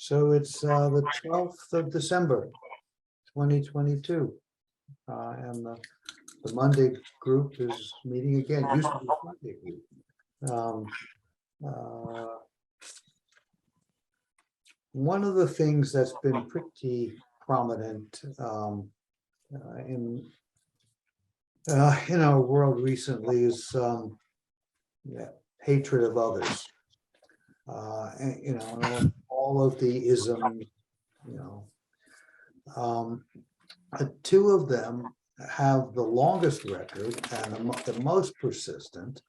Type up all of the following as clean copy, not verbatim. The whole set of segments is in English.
So it's the 12th of December, 2022. And the Monday group is meeting again. It used to be a Monday group. One of the things that's been pretty prominent in our world recently is hatred of others. And, all of the isms, two of them have the longest record and the most persistent.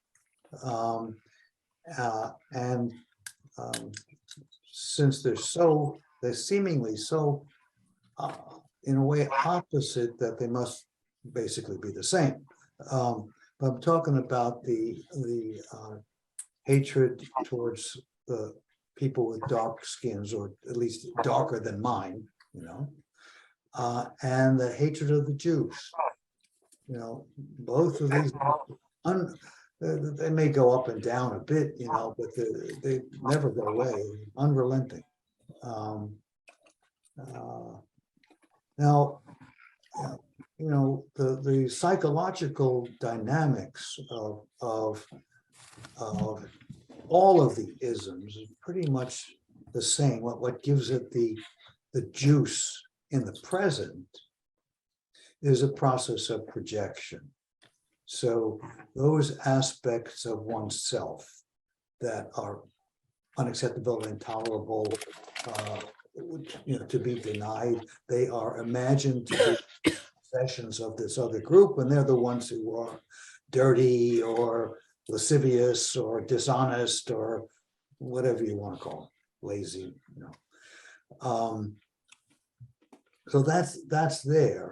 Since they're seemingly so, in a way, opposite, that they must basically be the same. But I'm talking about the hatred towards the people with dark skins, or at least darker than mine, and the hatred of the Jews. Both of these, they may go up and down a bit, but they never go away, unrelenting. Now, the psychological dynamics of all of the isms is pretty much the same. What gives it the juice in the present is a process of projection. So those aspects of oneself that are unacceptable, intolerable, to be denied, they are imagined to be possessions of this other group, and they're the ones who are dirty or lascivious or dishonest or whatever you want to call them, lazy. So that's their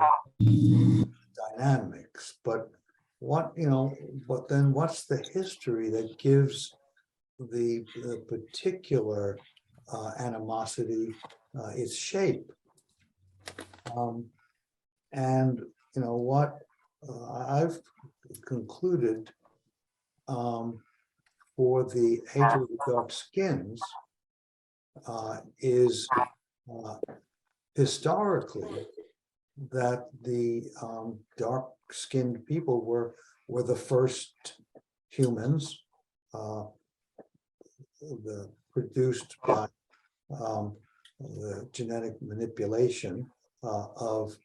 dynamics, but then what's the history that gives the particular animosity its shape? And what I've concluded for the hatred of the dark skins is historically that the dark-skinned people were the first humans produced by the genetic manipulation of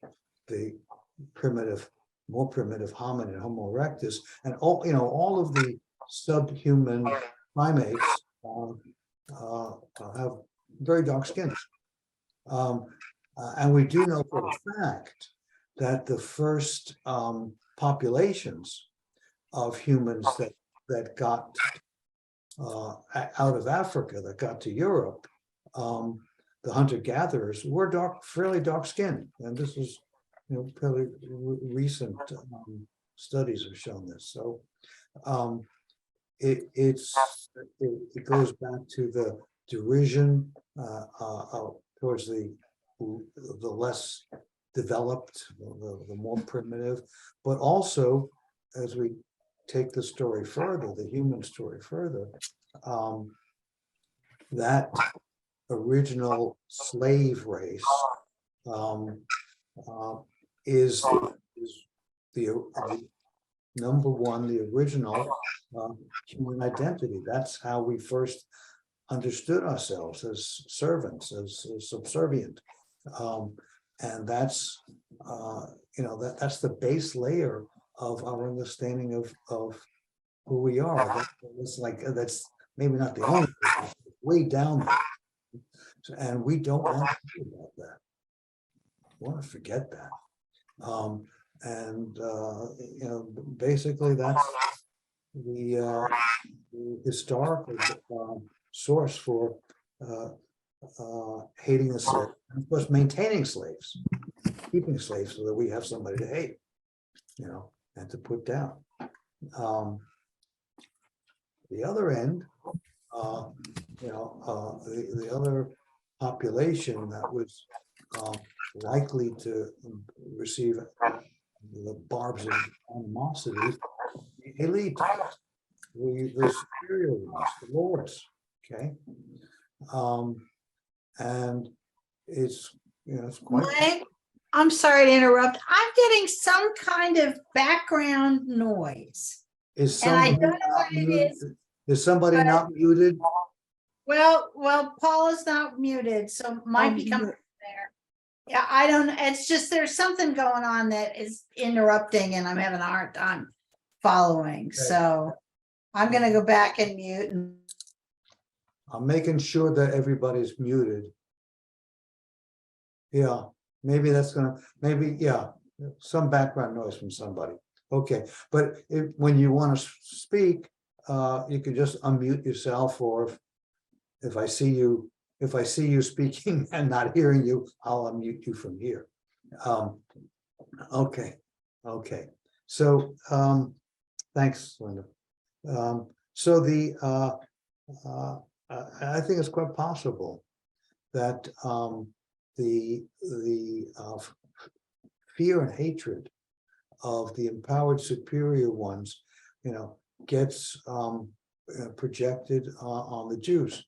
the more primitive hominid, Homo erectus, and all of the subhuman primates have very dark skins. And we do know for a fact that the first populations of humans that got out of Africa, that got to Europe, the hunter-gatherers were fairly dark-skinned, and this is, fairly recent studies have shown this. So it goes back to the derision towards the less developed, the more primitive, but also, as we take the story further, the human story further, that original slave race is the number one, the original human identity. That's how we first understood ourselves, as servants, as subservient. And that's that's the base layer of our understanding of who we are. That's maybe not the only, way down there. And we don't want to think about that. We want to forget that. Basically that's the historical source for hating the slave, and of course maintaining slaves, keeping slaves, so that we have somebody to hate, and to put down. The other end, the other population that was likely to receive the barbs of animosity, the elite, the superior ones, the lords. Okay. and it's, you know, it's quite. Mike, I'm sorry to interrupt. I'm getting some kind of background noise. Is And I somebody don't know not what it muted? is, Is somebody but- not muted? Well, Paula's not muted, so might be coming there. Yeah, I don't, it's just, there's something going on that is interrupting and I'm having a hard time following, so I'm gonna go back and mute and. I'm making sure that everybody's muted. Yeah, maybe that's gonna, maybe, yeah, some background noise from somebody. Okay, but when you want to speak, you can just unmute yourself, or if I see you speaking and not hearing you, I'll unmute you from here. Okay. So, thanks, Linda. So I think it's quite possible that the fear and hatred of the empowered superior ones, you know, gets projected on the Jews.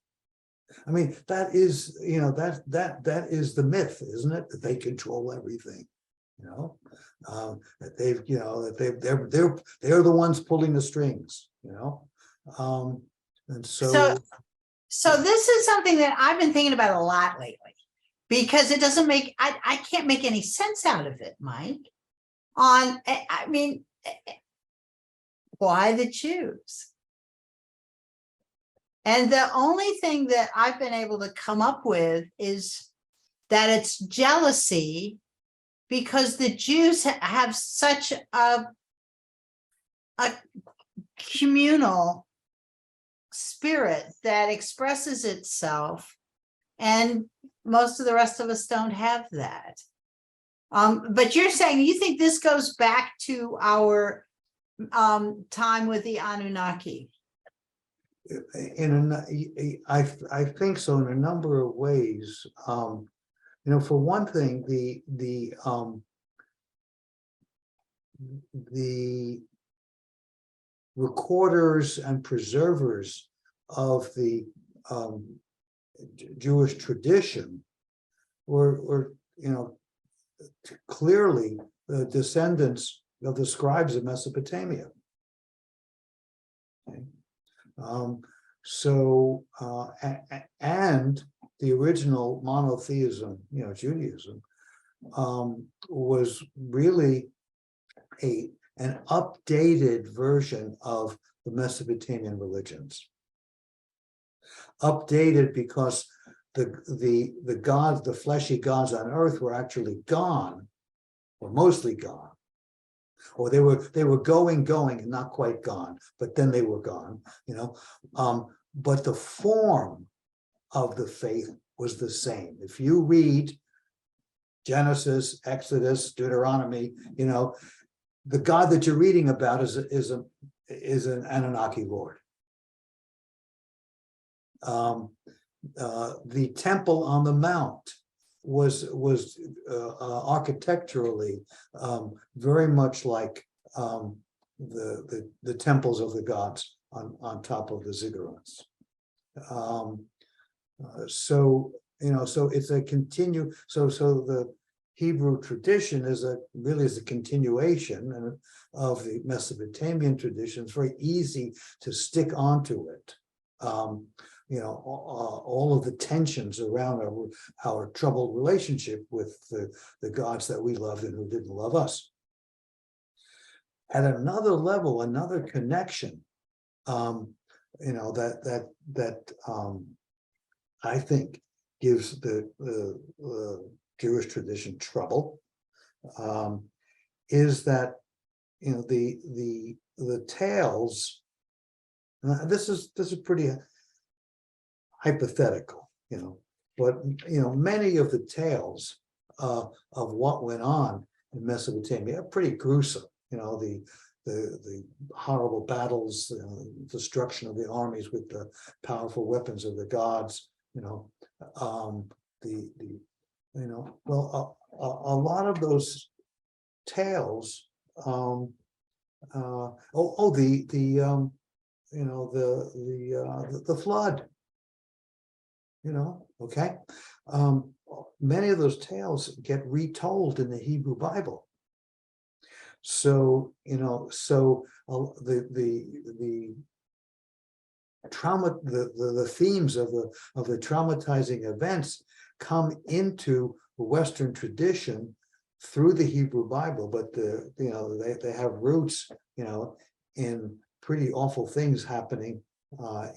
I mean, that is, you know, that is the myth, isn't it? That they control everything, you know, that they've, you know, that they're the ones pulling the strings, you know, and so This is something that I've been thinking about a lot lately, because it doesn't make, I can't make any sense out of it, Mike. I mean, why the Jews? And the only thing that I've been able to come up with is that it's jealousy, because the Jews have such a communal spirit that expresses itself, and most of the rest of us don't have that. But you're saying you think this goes back to our time with the Anunnaki? I think so, in a number of ways. You know, for one thing, the recorders and preservers of the Jewish tradition were, you know, clearly the descendants of the scribes of Mesopotamia. Okay. And the original monotheism, you know, Judaism, was really an updated version of the Mesopotamian religions. Updated because the gods, the fleshy gods on earth, were actually gone, or mostly gone. Or they were going and not quite gone, but then they were gone, you know. But the form of the faith was the same. If you read Genesis, Exodus, Deuteronomy, you know, the God that you're reading about is an Anunnaki lord. The temple on the mount was architecturally very much like the temples of the gods on top of the ziggurats. So, you know, so it's a so the Hebrew tradition is really a continuation of the Mesopotamian tradition. It's very easy to stick onto it. You know, all of the tensions around our troubled relationship with the gods that we loved and who didn't love us. At another level, another connection, you know, that I think gives the Jewish tradition trouble, is that, you know, the tales. This is pretty hypothetical, you know, but, you know, many of the tales of what went on in Mesopotamia are pretty gruesome. You know, the horrible battles, destruction of the armies with the powerful weapons of the gods. You know, you know, well, a lot of those tales. You know, the flood. You know, okay, many of those tales get retold in the Hebrew Bible. So, the trauma, the themes of the traumatizing events come into the Western tradition through the Hebrew Bible, but they have roots, in pretty awful things happening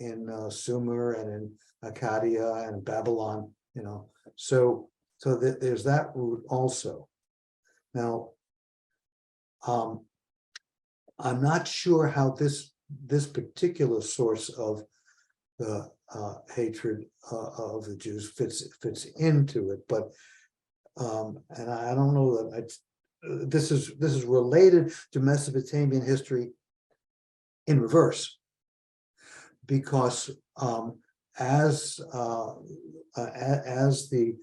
in Sumer and in Akkadian and Babylon, so there's that root also. Now, I'm not sure how this particular source of the hatred of the Jews fits into it, but and I don't know that this is related to Mesopotamian history in reverse, because as the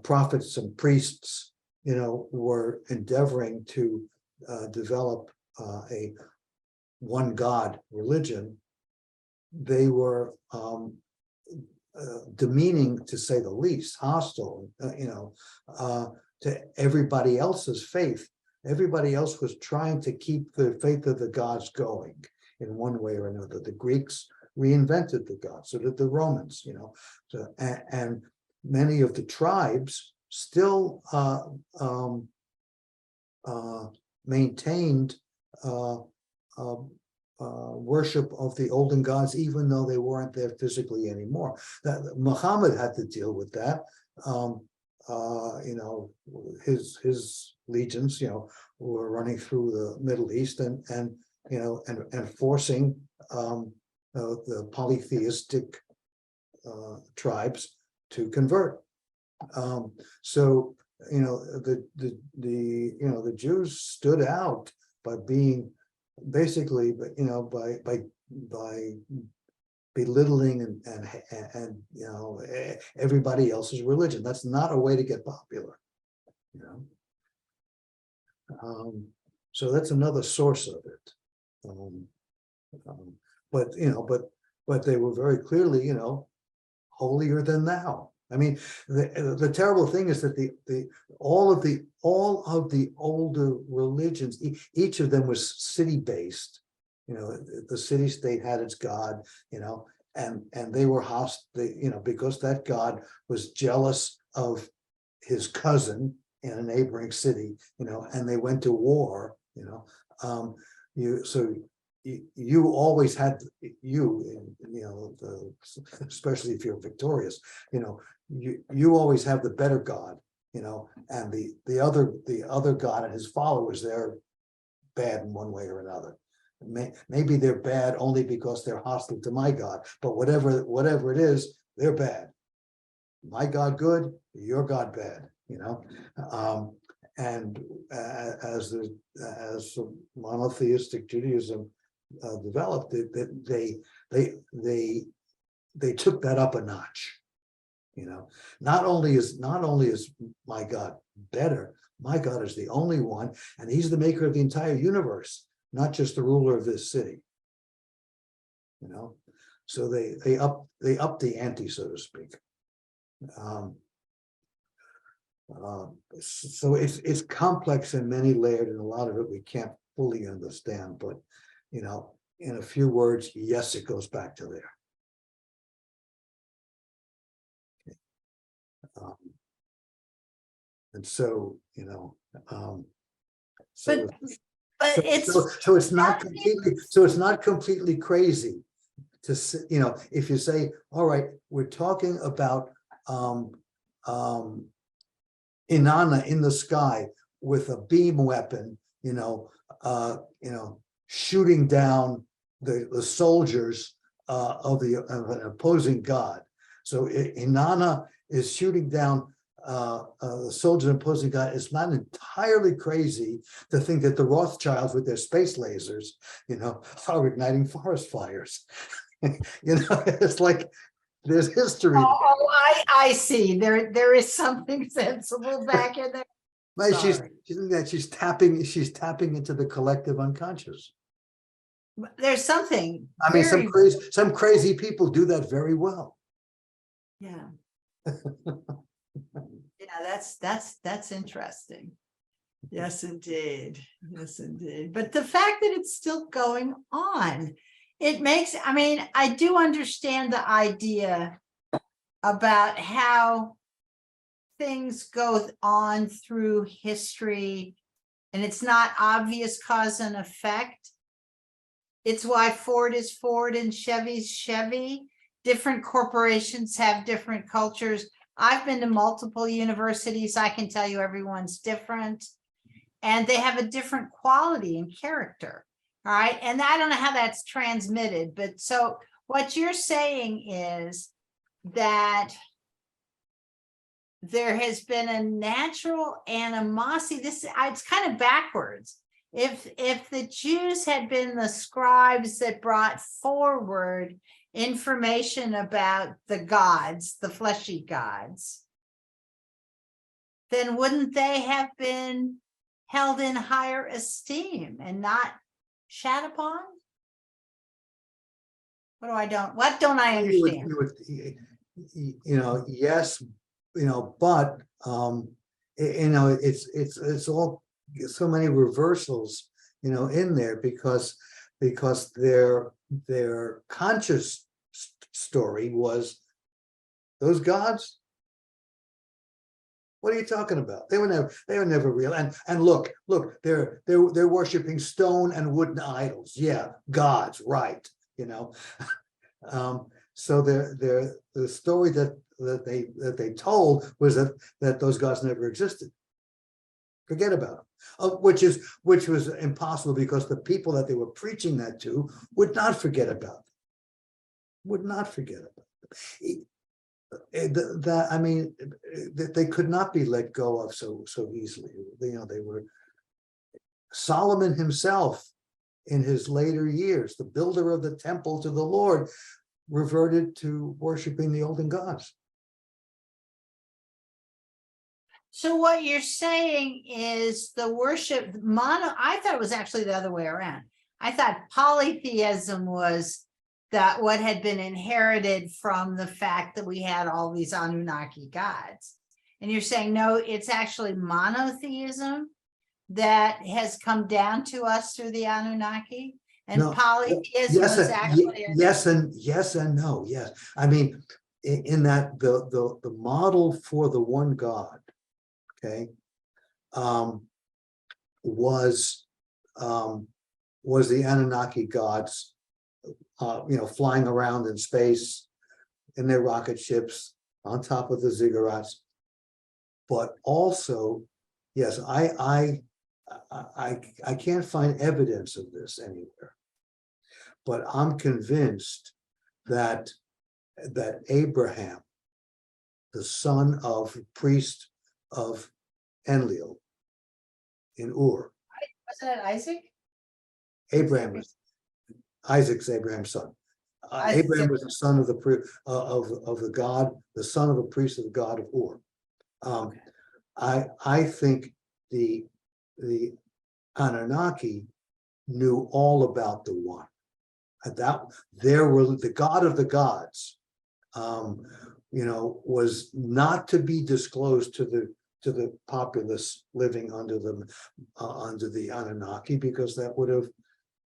prophets and priests, were endeavoring to develop a one God religion, they were demeaning, to say the least, hostile, to everybody else's faith. Everybody else was trying to keep the faith of the gods going in one way or another. The Greeks reinvented the gods, so did the Romans, and many of the tribes still maintained worship of the olden gods, even though they weren't there physically anymore. Muhammad had to deal with that. His legions, were running through the Middle East and forcing the polytheistic tribes to convert. So the Jews stood out by being basically, by belittling and everybody else's religion. That's not a way to get popular, so that's another source of it. But they were very clearly, holier than thou. I mean, the terrible thing is that all of the older religions, each of them was city-based. The city-state had its god, and they were hostile, because that god was jealous of his cousin in a neighboring city, and they went to war, you always had, especially if you're victorious, you always have the better god, and the other god and his followers, they're bad in one way or another. Maybe they're bad only because they're hostile to my god, but whatever it is, they're bad. My god good, your god bad, and as monotheistic Judaism developed, they took that up a notch. Not only is my God better, my God is the only one, and he's the maker of the entire universe, not just the ruler of this city. So they up the ante, so to speak. So it's complex and many layered, and a lot of it we can't fully understand, but in a few words, yes, it goes back to there. And so, but it's not completely crazy to, if you say, all right, we're talking about Inanna in the sky with a beam weapon, shooting down the soldiers of an opposing god. So Inanna is shooting down the soldiers opposing God. It's not entirely crazy to think that the Rothschilds with their space lasers, are igniting forest fires. It's like there's history. Oh, I see. There is something sensible back in there. Right, she's tapping into the collective unconscious. There's something. I mean, some crazy people do that very well. Yeah. Yeah, that's interesting. Yes, indeed. Yes, indeed. But the fact that it's still going on, it makes, I mean, I do understand the idea about how things go on through history and it's not obvious cause and effect. It's why Ford is Ford and Chevy's Chevy. Different corporations have different cultures. I've been to multiple universities. I can tell you everyone's different. And they have a different quality and character. All right. And I don't know how that's transmitted. But so what you're saying is that there has been a natural animosity. It's kind of backwards. If the Jews had been the scribes that brought forward information about the gods, the fleshy gods, then wouldn't they have been held in higher esteem and not shat upon? What don't I understand? Yes, but it's all so many reversals, in there because their conscious story was those gods. What are you talking about? They were never real. And look, they're worshiping stone and wooden idols. Yeah, gods, right? So the story that they told was that those gods never existed. Forget about them. Which was impossible because the people that they were preaching that to would not forget about them. Would not forget about them. They could not be let go of so easily. They were. Solomon himself, in his later years, the builder of the temple to the Lord, reverted to worshiping the olden gods. So what you're saying is the worship I thought it was actually the other way around. I thought polytheism was that what had been inherited from the fact that we had all these Anunnaki gods. And you're saying, no, it's actually monotheism that has come down to us through the Anunnaki, and No, polytheism was actually yes and no. Yes, I mean, in that the model for the one God, okay, was the Anunnaki gods, flying around in space in their rocket ships on top of the ziggurats, but also, yes, I can't find evidence of this anywhere, but I'm convinced that Abraham, the son of priest of Enlil in Ur, wasn't it Isaac? Isaac's Abraham's son. Abraham was the son of the god, the son of a priest of the god of Ur. I think the Anunnaki knew all about the one. That there were the god of the gods, was not to be disclosed to the populace living under the Anunnaki, because that would have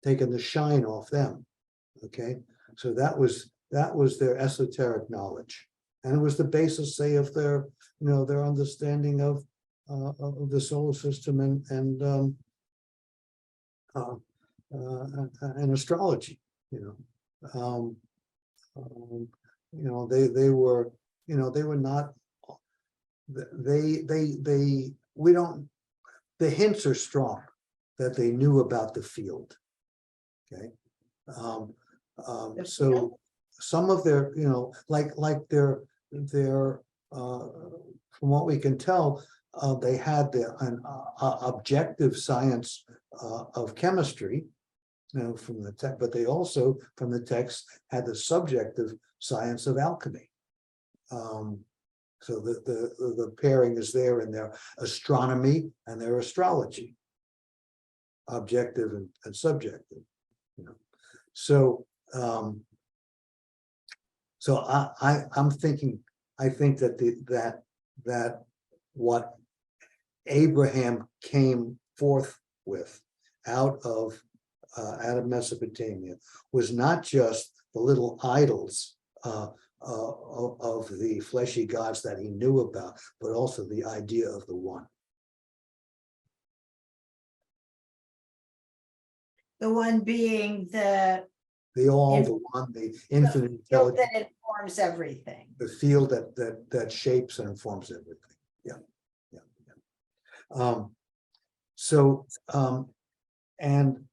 taken the shine off them. Okay, so that was their esoteric knowledge, and it was the basis, say, of their their understanding of the solar system and astrology. They were not. We don't. The hints are strong that they knew about the field. Okay. So some of their, like their from what we can tell, they had an objective science of chemistry, from the text, but they also, from the text, had the subjective science of alchemy. So the pairing is there in their astronomy and their astrology, objective and subjective. So I'm thinking I think that that what Abraham came forth with out of Mesopotamia was not just the little idols of the fleshy gods that he knew about, but also the idea of the one. The one being the The all, the one, the infinite field intelligence, that informs everything. the field that shapes and informs everything. Yeah, yeah, yeah. So and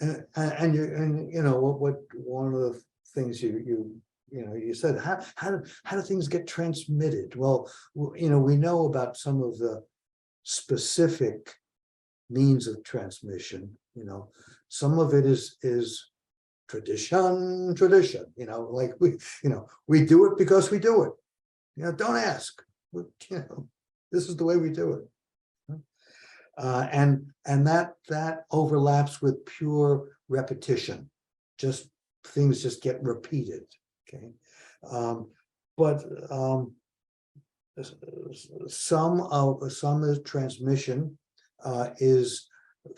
you know what one of the things you said, how do things get transmitted? Well, you know, we know about some of the specific means of transmission. You know, some of it is tradition, you know, like we do it because we do it. You know, don't ask. You know, this is the way we do it. And that overlaps with pure repetition. Just things just get repeated. Okay, but some of the transmission is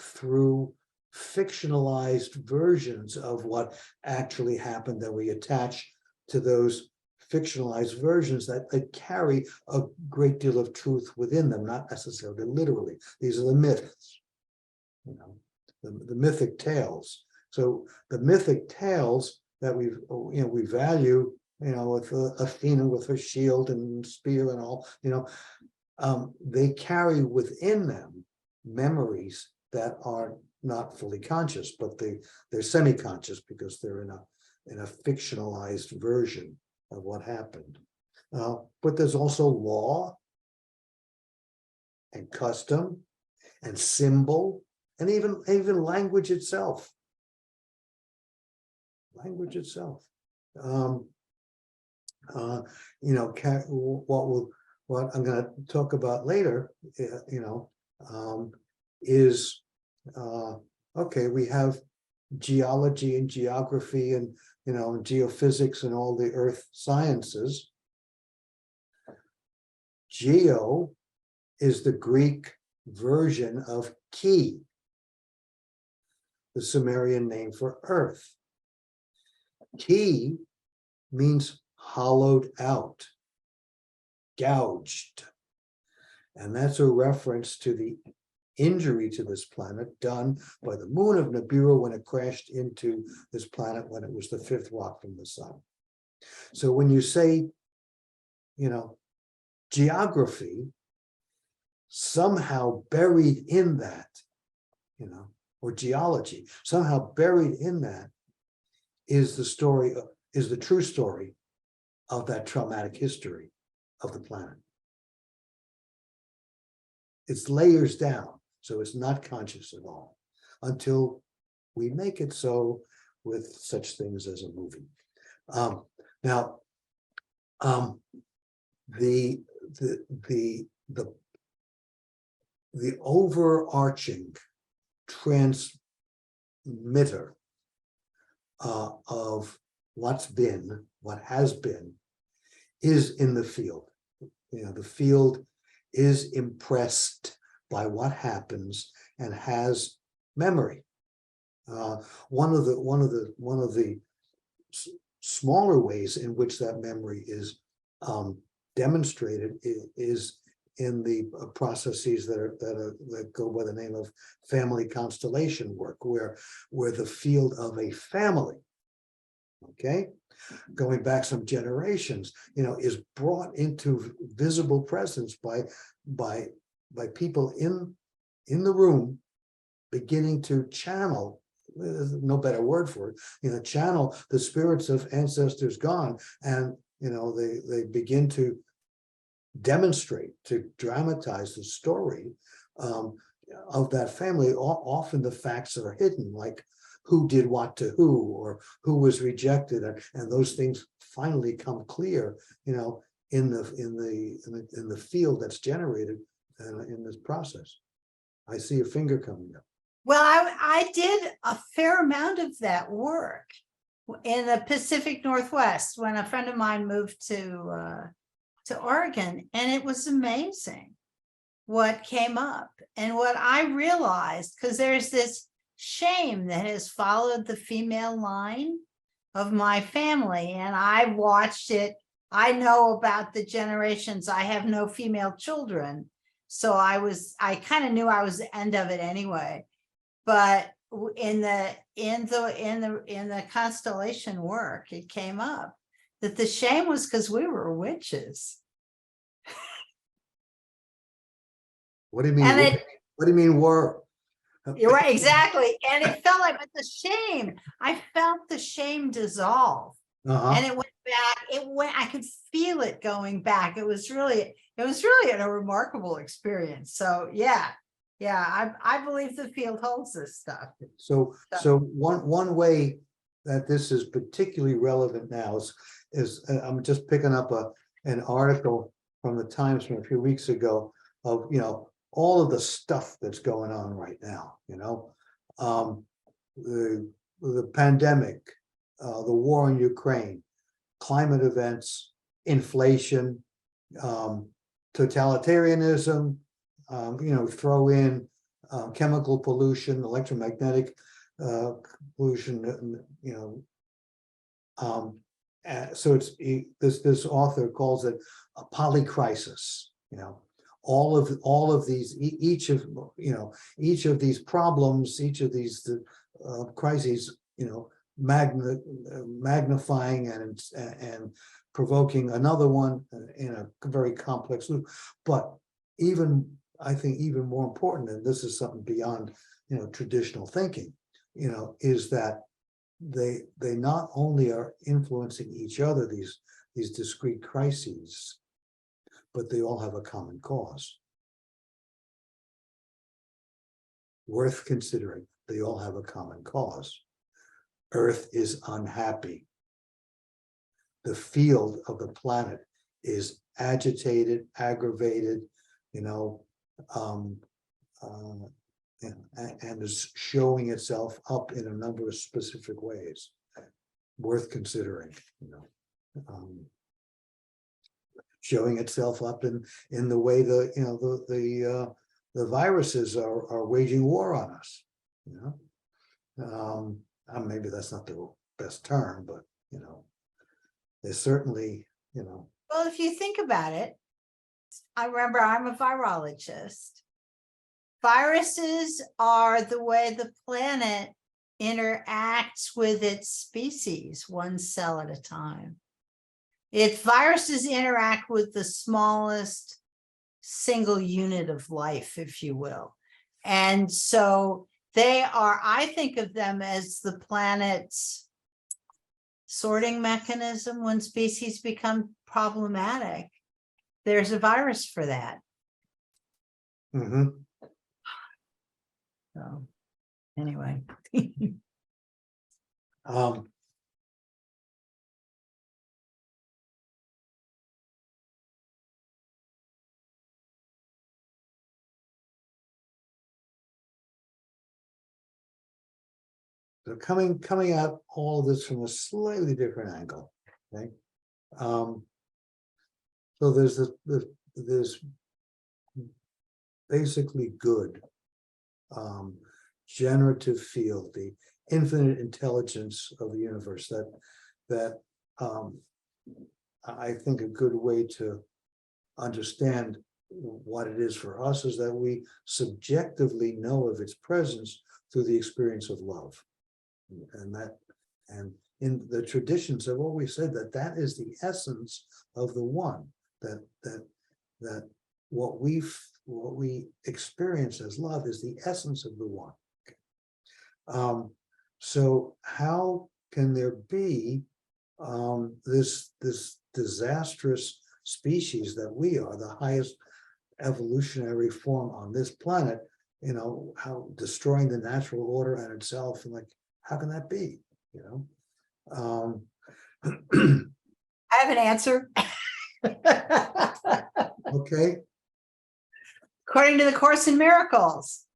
through fictionalized versions of what actually happened that we attach to those fictionalized versions that carry a great deal of truth within them, not necessarily literally. These are the myths, you know, the mythic tales. So the mythic tales that we value, you know, with Athena with her shield and spear and all, you know, they carry within them memories that are not fully conscious, but they're semi-conscious because they're in a fictionalized version of what happened. But there's also law and custom and symbol and even language itself. Language itself. You know, what I'm going to talk about later, you know, is okay, we have geology and geography and, you know, geophysics and all the earth sciences. Geo is the Greek version of ki, the Sumerian name for earth. Ki means hollowed out, gouged. And that's a reference to the injury to this planet done by the moon of Nibiru when it crashed into this planet when it was the fifth rock from the sun. So when you say, you know, geography, somehow buried in that, you know, or geology, somehow buried in that is the story, is the true story of that traumatic history of the planet. It's layers down, so it's not conscious at all until we make it so with such things as a movie. Now, the overarching transmitter of what's been, what has been, is in the field. You know, the field is impressed by what happens and has memory. One of the smaller ways in which that memory is demonstrated is in the processes that go by the name of family constellation work, where the field of a family, okay, going back some generations, you know, is brought into visible presence by people in the room, beginning to channel, there's no better word for it, you know, channel the spirits of ancestors gone, and you know, they begin to demonstrate, to dramatize the story of that family. Often the facts are hidden, like who did what to who, or who was rejected, and those things finally come clear, you know, in the field that's generated in this process. I see a finger coming up. Well, I did a fair amount of that work in the Pacific Northwest when a friend of mine moved to to Oregon, and it was amazing what came up and what I realized, because there's this shame that has followed the female line of my family, and I watched it. I know about the generations. I have no female children, so I kind of knew I was the end of it anyway. But in the constellation work, it came up that the shame was because we were witches. What do you mean? And What do you mean were? you're right, exactly. And it felt like, but the shame, I felt the shame dissolve. And it went back, I could feel it going back. It was really a remarkable experience. So yeah, I believe the field holds this stuff. So one way that this is particularly relevant now is I'm just picking up an article from the Times from a few weeks ago of, all of the stuff that's going on right now, the pandemic, the war in Ukraine, climate events, inflation, totalitarianism, throw in chemical pollution, electromagnetic pollution, so it's this author calls it a polycrisis, all of these, each of these problems, each of these crises, magnifying and provoking another one in a very complex loop. But I think even more important, and this is something beyond traditional thinking, is that they not only are influencing each other, these discrete crises, but they all have a common cause. Worth considering. They all have a common cause. Earth is unhappy. The field of the planet is agitated, aggravated, and is showing itself up in a number of specific ways. Worth considering, showing itself up in the way the viruses are waging war on us. Maybe that's not the best term, but they certainly, Well, if you think about it, I remember I'm a virologist. Viruses are the way the planet interacts with its species, one cell at a time. Viruses interact with the smallest single unit of life, if you will. And so I think of them as the planet's sorting mechanism. When species become problematic, there's a virus for that. mm-hmm. So anyway. So coming at all of this from a slightly different angle, okay? So there's this basically good generative field, the infinite intelligence of the universe, that I think a good way to understand what it is for us is that we subjectively know of its presence through the experience of love. And in the traditions have always said that is the essence of the one, that what we experience as love is the essence of the one. So how can there be this disastrous species that we are, the highest evolutionary form on this planet, how destroying the natural order and itself, and like, how can that be? I have an answer. Okay. According to the Course in Miracles,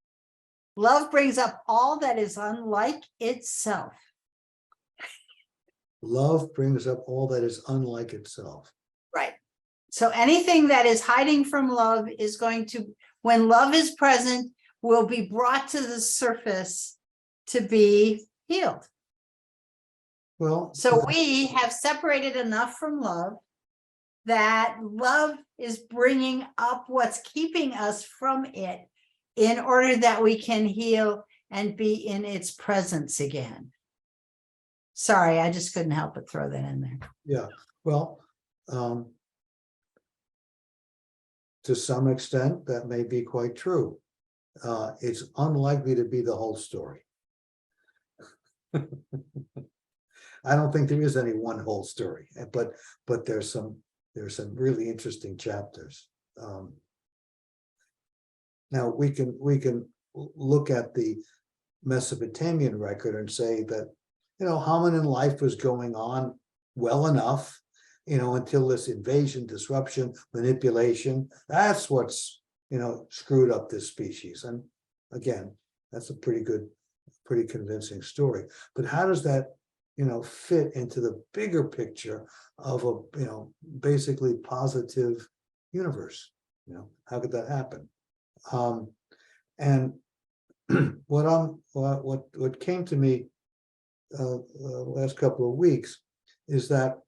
love brings up all that is unlike itself. Love brings up all that is unlike itself. Right. So anything that is hiding from love is going to, when love is present, will be brought to the surface to be healed. Well, So we have separated enough from love that love is bringing up what's keeping us from it in order that we can heal and be in its presence again. Sorry, I just couldn't help but throw that in there. yeah, well, to some extent, that may be quite true. It's unlikely to be the whole story. I don't think there is any one whole story, but there's some really interesting chapters. Now we can look at the Mesopotamian record and say that, hominin life was going on well enough, until this invasion, disruption, manipulation. That's what's screwed up this species. And again, that's a pretty convincing story. But how does that fit into the bigger picture of a basically positive universe? How could that happen? And what came to me last couple of weeks is that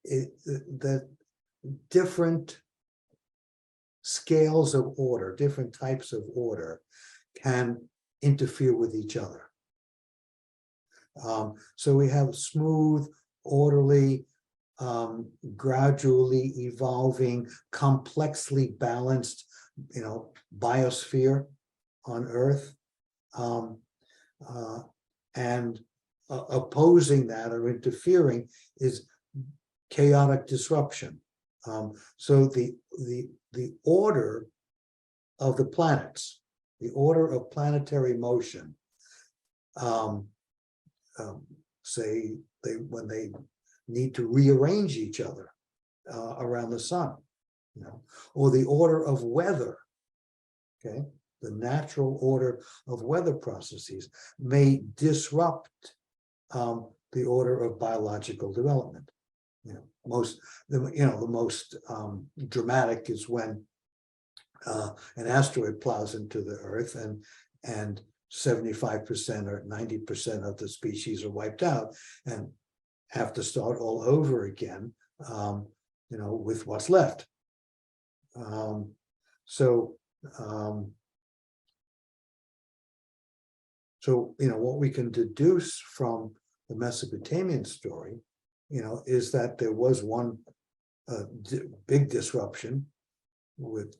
that different scales of order, different types of order, can interfere with each other. So we have smooth, orderly, gradually evolving, complexly balanced, biosphere on Earth, and opposing that or interfering is chaotic disruption. So the order of the planets, the order of planetary motion, say when they need to rearrange each other around the sun, or the order of weather, okay, the natural order of weather processes may disrupt the order of biological development. The most dramatic is when an asteroid plows into the Earth and 75% or 90% of the species are wiped out and have to start all over again, with what's left. So what we can deduce from the Mesopotamian story, is that there was one big disruption with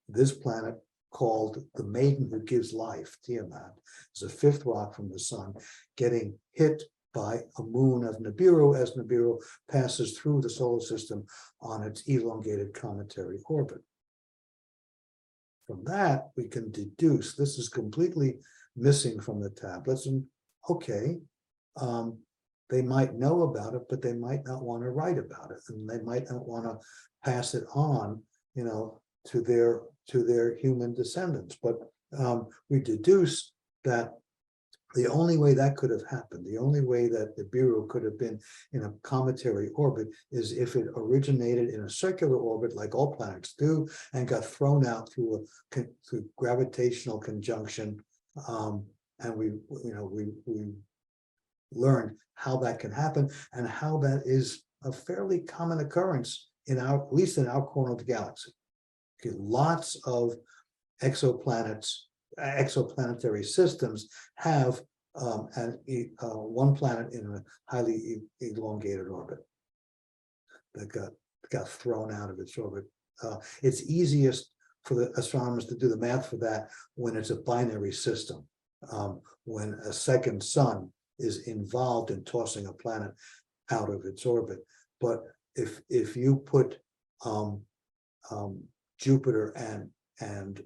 this planet called the Maiden Who Gives Life, Tiamat. It's a fifth rock from the sun, getting hit by a moon of Nibiru as Nibiru passes through the solar system on its elongated cometary orbit. From that, we can deduce, this is completely missing from the tablets, and okay, they might know about it, but they might not want to write about it, and they might not want to pass it on, to their human descendants. But we deduce that the only way that could have happened, the only way that Nibiru could have been in a cometary orbit, is if it originated in a circular orbit, like all planets do, and got thrown out through gravitational conjunction. And we learned how that can happen and how that is a fairly common occurrence at least in our corner of the galaxy. Okay, lots of exoplanetary systems have one planet in a highly elongated orbit that got thrown out of its orbit. It's easiest for the astronomers to do the math for that when it's a binary system, when a second sun is involved in tossing a planet out of its orbit. But if you put Jupiter and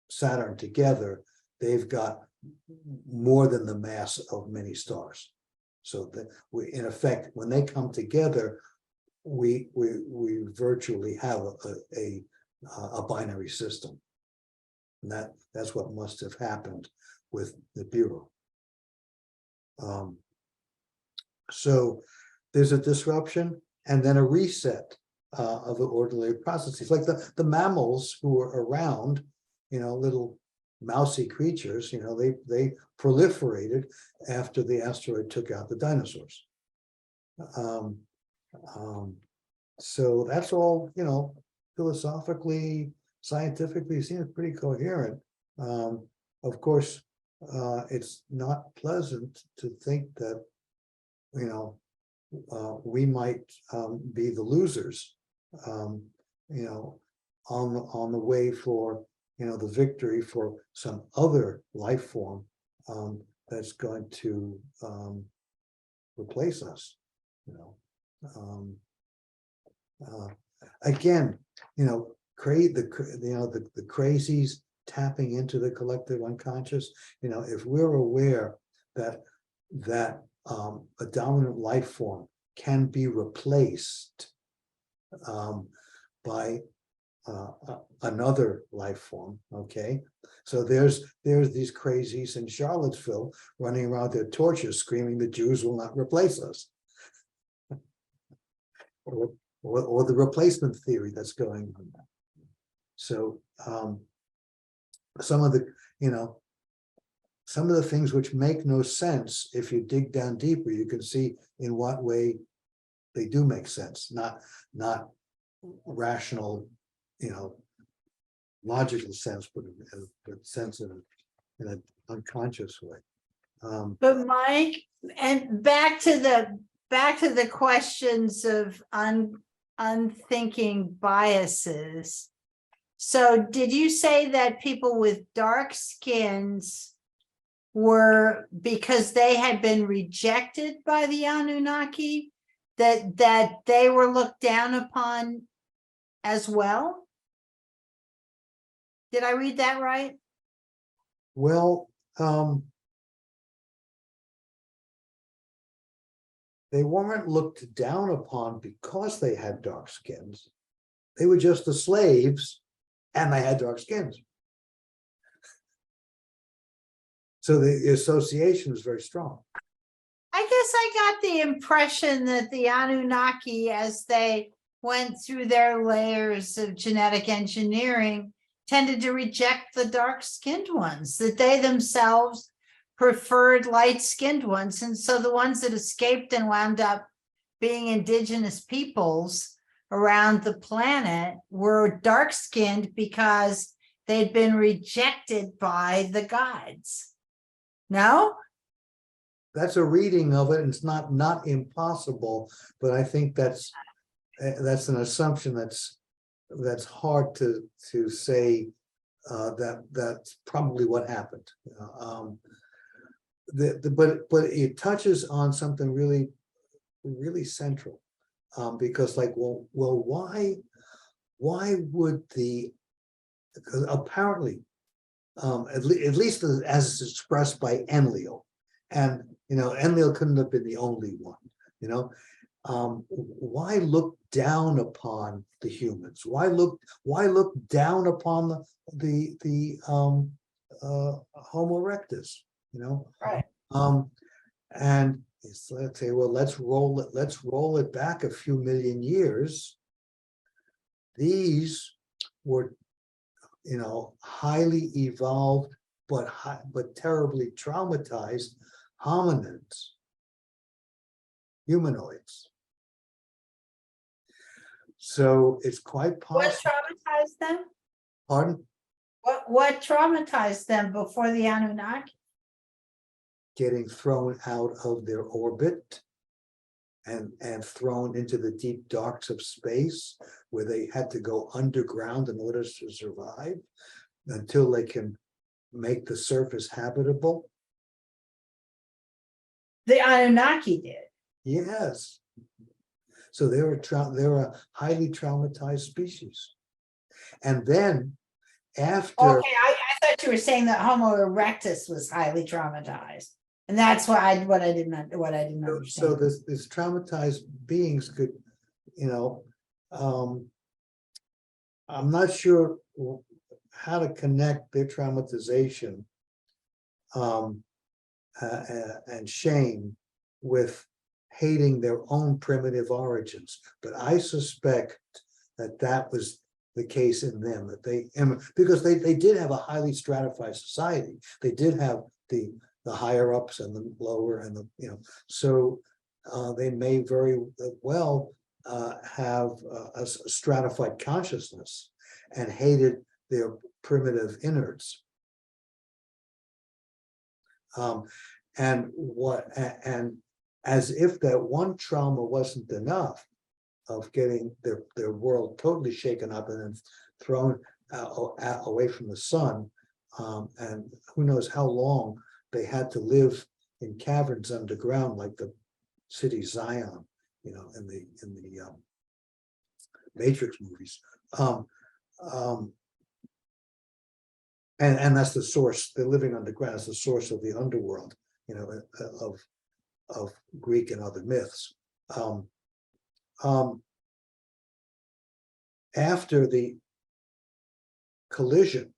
Saturn together, they've got more than the mass of many stars. So that we, in effect, when they come together, we virtually have a binary system. And that's what must have happened with Nibiru. So there's a disruption and then a reset of the ordinary processes, like the mammals who were around, little mousy creatures, they proliferated after the asteroid took out the dinosaurs. So that's all, philosophically, scientifically seems pretty coherent. Of course, it's not pleasant to think that, we might be the losers, on the way for, the victory for some other life form that's going to replace us. Again, the crazies tapping into the collective unconscious. If we're aware that a dominant life form can be replaced by another life form, okay? So there's these crazies in Charlottesville running around their torches screaming the Jews will not replace us. Or the replacement theory that's going on. So some of the things which make no sense, if you dig down deeper, you can see in what way they do make sense, not rational, logical sense, but sense in an unconscious way. But Mike, and back to the questions of unthinking biases. So did you say that people with dark skins were, because they had been rejected by the Anunnaki, that they were looked down upon as well? Did I read that right? Well, they weren't looked down upon because they had dark skins. They were just the slaves and they had dark skins. So the association was very strong. I guess I got the impression that the Anunnaki, as they went through their layers of genetic engineering, tended to reject the dark-skinned ones, that they themselves preferred light-skinned ones. And so the ones that escaped and wound up being indigenous peoples around the planet were dark-skinned because they'd been rejected by the gods. No? That's a reading of it. It's not impossible, but I think that's an assumption that's hard to say that's probably what happened. But it touches on something really, really central, because why would because apparently, at least as it's expressed by Enlil, and Enlil couldn't have been the only one. Why look down upon the humans? Why look down upon the Homo erectus? Right. And let's say, well, let's roll it back a few million years. These were, highly evolved but terribly traumatized hominids, humanoids. So it's quite possible. What traumatized them? Pardon? What traumatized them before the Anunnaki? Getting thrown out of their orbit and thrown into the deep darks of space, where they had to go underground in order to survive until they can make the surface habitable. The Anunnaki did. Yes. So they were a highly traumatized species. And then after. Okay, I thought you were saying that Homo erectus was highly traumatized, and that's what I didn't understand. So this traumatized beings could, I'm not sure how to connect their traumatization and shame with hating their own primitive origins, but I suspect that was the case in them, that because they did have a highly stratified society. They did have the higher ups and the lower and the, so they may very well have a stratified consciousness and hated their primitive innards. And as if that one trauma wasn't enough of getting their world totally shaken up and then thrown away from the sun, and who knows how long they had to live in caverns underground, like the city Zion, in the Matrix movies. And that's the source. They're living underground. It's the source of the underworld, of Greek and other myths. After the collision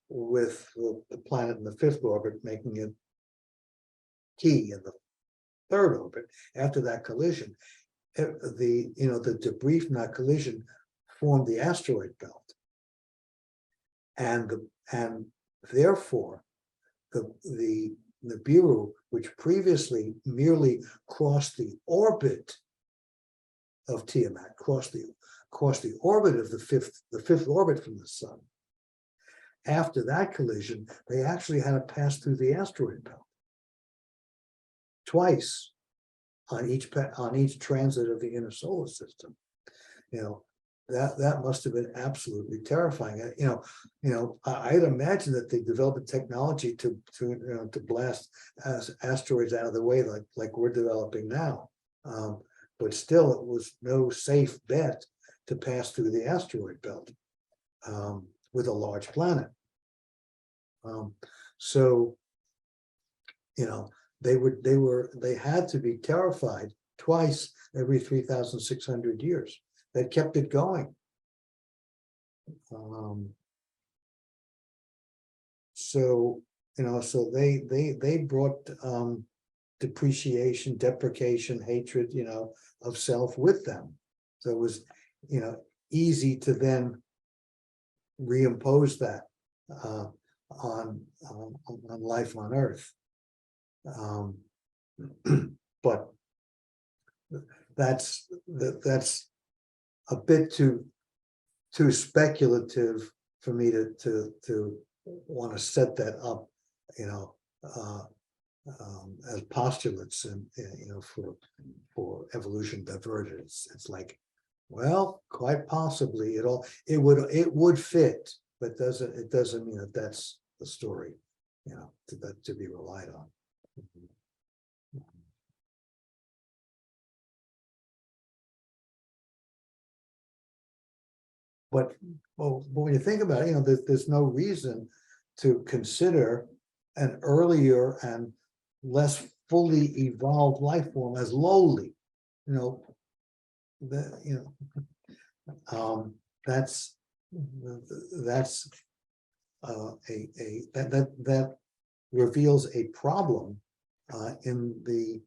with the planet in the 5th orbit, making it key in the 3rd orbit, after that collision, the debris from that collision formed the asteroid belt. And therefore, the Nibiru, which previously merely crossed the orbit of Tiamat, crossed the orbit of the fifth orbit from the sun. After that collision, they actually had to pass through the asteroid belt twice on each transit of the inner solar system. That must have been absolutely terrifying. I'd imagine that they developed technology to blast asteroids out of the way, like we're developing now. But still, it was no safe bet to pass through the asteroid belt with a large planet. So, they had to be terrified twice every 3,600 years. That kept it going. So they brought depreciation, hatred, of self with them. So it was, easy to then reimpose that on life on Earth. But that's a bit too speculative for me to want to set that up, as postulates and for evolution diverted. It's like, well, quite possibly it would fit, but it doesn't mean that that's the story, to be relied on. But when you think about it, there's no reason to consider an earlier and less fully evolved life form as lowly. That's that reveals a problem in the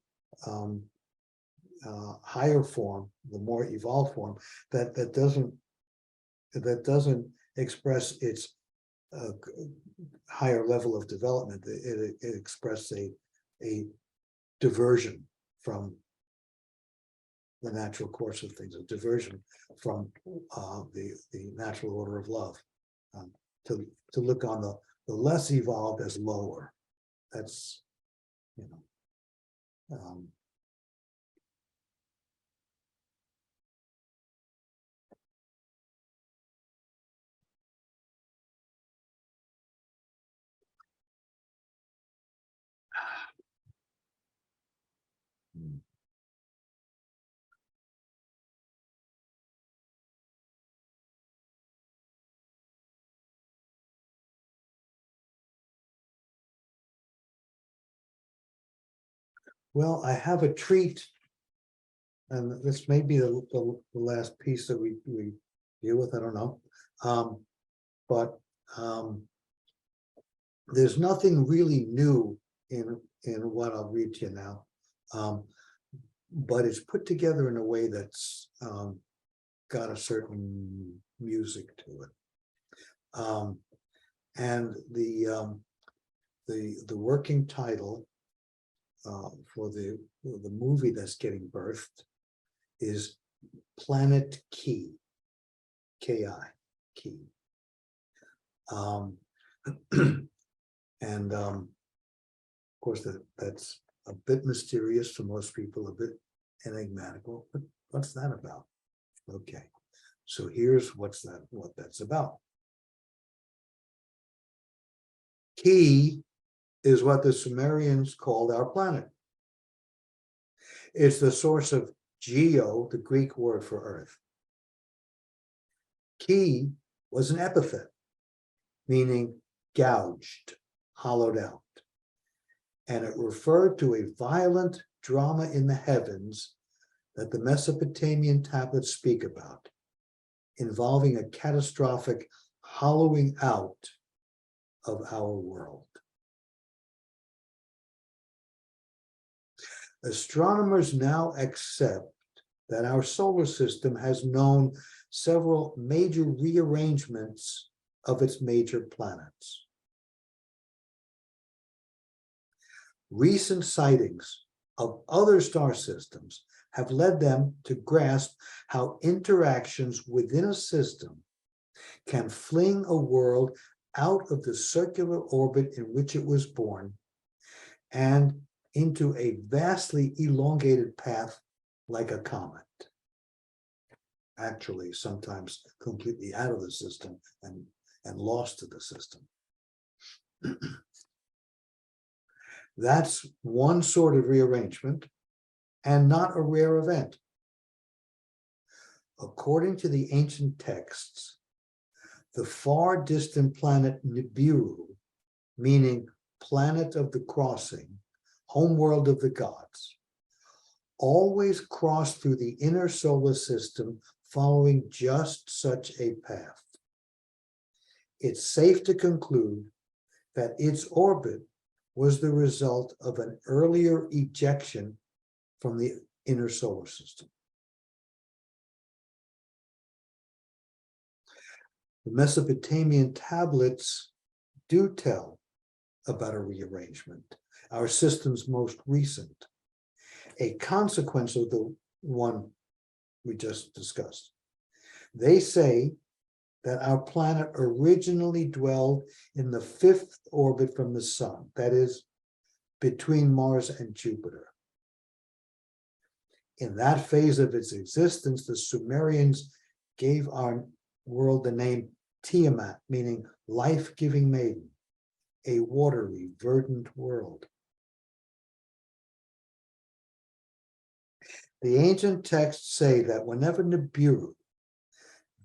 higher form, the more evolved form, that doesn't express its higher level of development. It expresses a diversion from the natural course of things, a diversion from the natural order of love, to look on the less evolved as lower. That's well, I have a treat, and this may be the last piece that we deal with. I don't know, but there's nothing really new in what I'll read to you now, but it's put together in a way that's got a certain music to it. And the working title for the movie that's getting birthed is Planet Key, K-I, Key. And of course, that's a bit mysterious to most people, a bit enigmatical, but what's that about? Okay, so here's what that's about. Key is what the Sumerians called our planet. It's the source of geo, the Greek word for earth. Key was an epithet, meaning gouged, hollowed out. And it referred to a violent drama in the heavens that the Mesopotamian tablets speak about, involving a catastrophic hollowing out of our world. Astronomers now accept that our solar system has known several major rearrangements of its major planets. Recent sightings of other star systems have led them to grasp how interactions within a system can fling a world out of the circular orbit in which it was born and into a vastly elongated path like a comet. Actually, sometimes completely out of the system and lost to the system. That's one sort of rearrangement and not a rare event. According to the ancient texts, the far distant planet Nibiru, meaning planet of the crossing, homeworld of the gods, always crossed through the inner solar system following just such a path. It's safe to conclude that its orbit was the result of an earlier ejection from the inner solar system. The Mesopotamian tablets do tell about a rearrangement, our system's most recent, a consequence of the one we just discussed. They say that our planet originally dwelled in the fifth orbit from the sun, that is, between Mars and Jupiter. In that phase of its existence, the Sumerians gave our world the name Tiamat, meaning life-giving maiden, a watery, verdant world. The ancient texts say that whenever Nibiru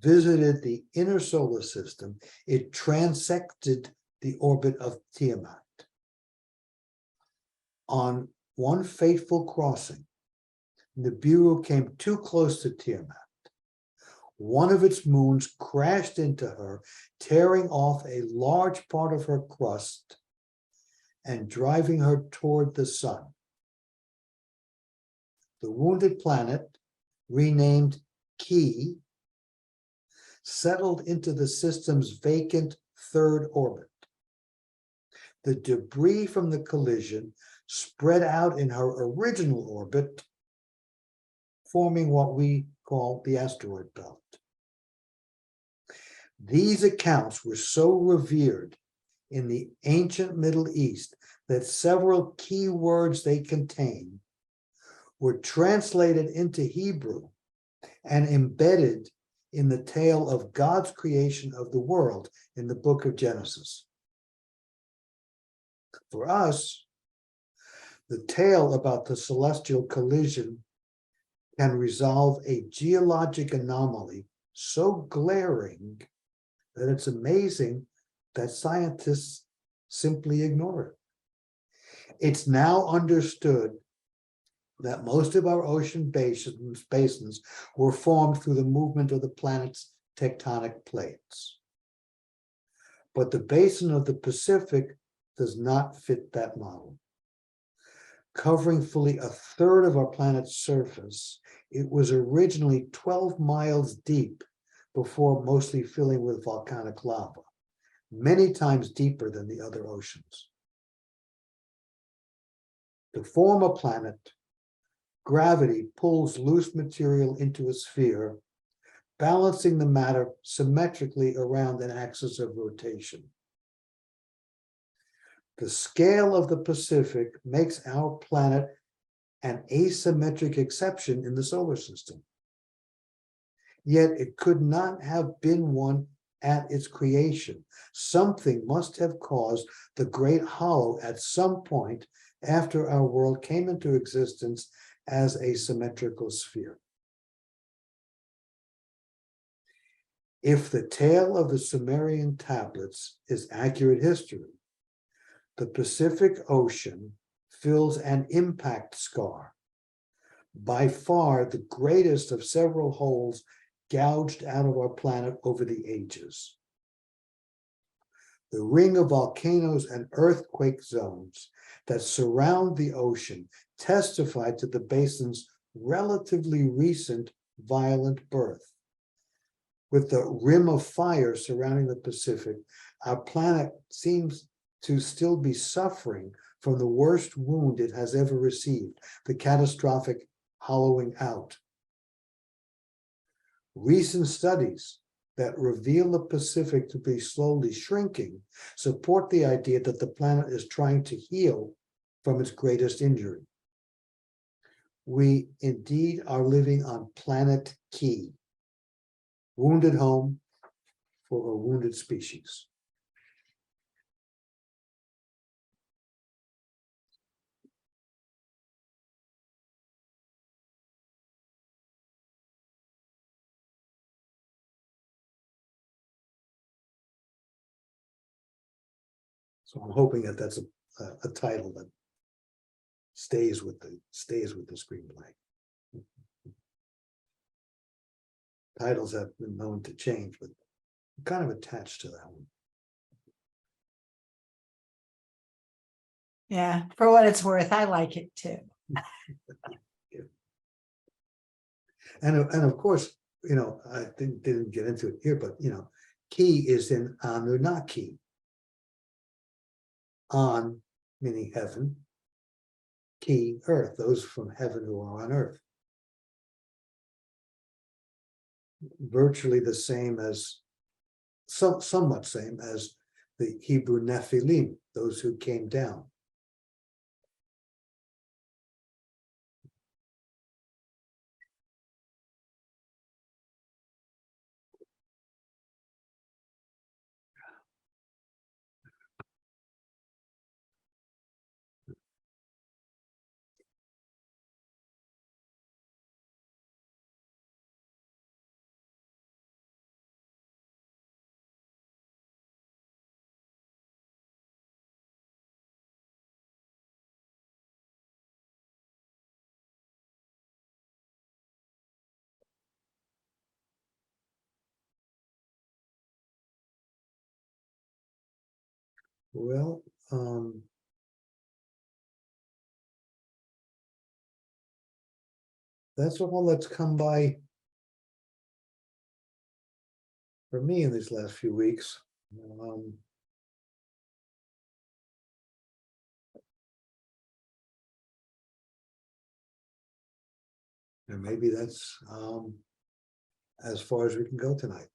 visited the inner solar system, it transected the orbit of Tiamat. On one fateful crossing, Nibiru came too close to Tiamat. One of its moons crashed into her, tearing off a large part of her crust and driving her toward the sun. The wounded planet, renamed Ki, settled into the system's vacant third orbit. The debris from the collision spread out in her original orbit, forming what we call the asteroid belt. These accounts were so revered in the ancient Middle East that several key words they contain were translated into Hebrew and embedded in the tale of God's creation of the world in the book of Genesis. For us, the tale about the celestial collision can resolve a geologic anomaly so glaring that it's amazing that scientists simply ignore it. It's now understood that most of our ocean basins were formed through the movement of the planet's tectonic plates. But the basin of the Pacific does not fit that model. covering fully a third of our planet's surface. It was originally 12 miles deep before mostly filling with volcanic lava, many times deeper than the other oceans. To form a planet, gravity pulls loose material into a sphere, balancing the matter symmetrically around an axis of rotation. The scale of the Pacific makes our planet an asymmetric exception in the solar system. Yet it could not have been one at its creation. Something must have caused the great hollow at some point after our world came into existence as a symmetrical sphere. If the tale of the Sumerian tablets is accurate history, the Pacific Ocean fills an impact scar, by far the greatest of several holes gouged out of our planet over the ages. The ring of volcanoes and earthquake zones that surround the ocean testify to the basin's relatively recent violent birth. With the rim of fire surrounding the Pacific, our planet seems to still be suffering from the worst wound it has ever received, the catastrophic hollowing out. Recent studies that reveal the Pacific to be slowly shrinking support the idea that the planet is trying to heal from its greatest injury. We indeed are living on planet Key, wounded home for a wounded species. So I'm hoping that that's a title that stays with the screenplay. Titles have been known to change, but I'm kind of attached to that one. Yeah, for what it's worth, I like it too. And of course, you know, I didn't get into it here, but you know, Key is in Anunnaki. On meaning heaven, Key earth, those from heaven who are on earth. Virtually the same as, somewhat same as the Hebrew Nephilim, those who came down. Well, that's all that's come by for me in these last few weeks. And maybe that's as far as we can go tonight.